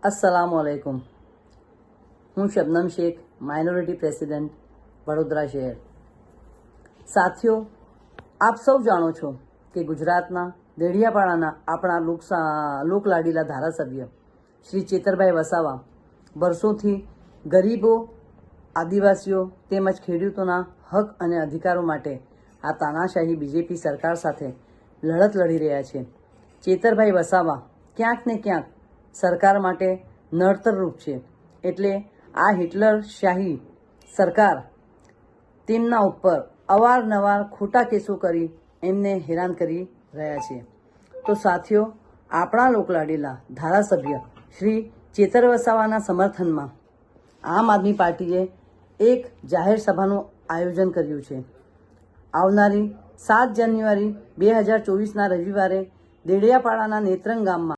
अस्सलामुअलैकुम। હું Shabnam Sheikh, minority president, Vadodara શહેર। સાથીઓ, આપ સૌ જાણો છો કે ગુજરાતના દેડિયાપાડાના આપણા લોકલાડીલા ધારાસભ્ય શ્રી ચેતરભાઈ વસાવા વર્ષોથી ગરીબો, આદિવાસીઓ તેમજ ખેડૂતોના હક અને અધિકારો માટે આ તાનાશાહી બીજેપી સરકાર સાથે લડત લડી રહ્યા છે। ચેતરભાઈ વસાવા ક્યાંક ને ક્યાંક સરકાર માટે નડતરરૂપ છે, એટલે આ હિટલરશાહી સરકાર તેમના ઉપર અવારનવાર ખોટા કેસો કરી એમને હેરાન કરી રહ્યા છે। તો સાથીઓ, આપણા લોકલાડીલા ધારાસભ્ય શ્રી ચેતર વસાવાના સમર્થનમાં આમ આદમી પાર્ટીએ એક જાહેર સભાનું આયોજન કર્યું છે। આવનારી 7 જાન્યુઆરી 2024ના રવિવારે દેડિયાપાડાના નેત્રંગ ગામમાં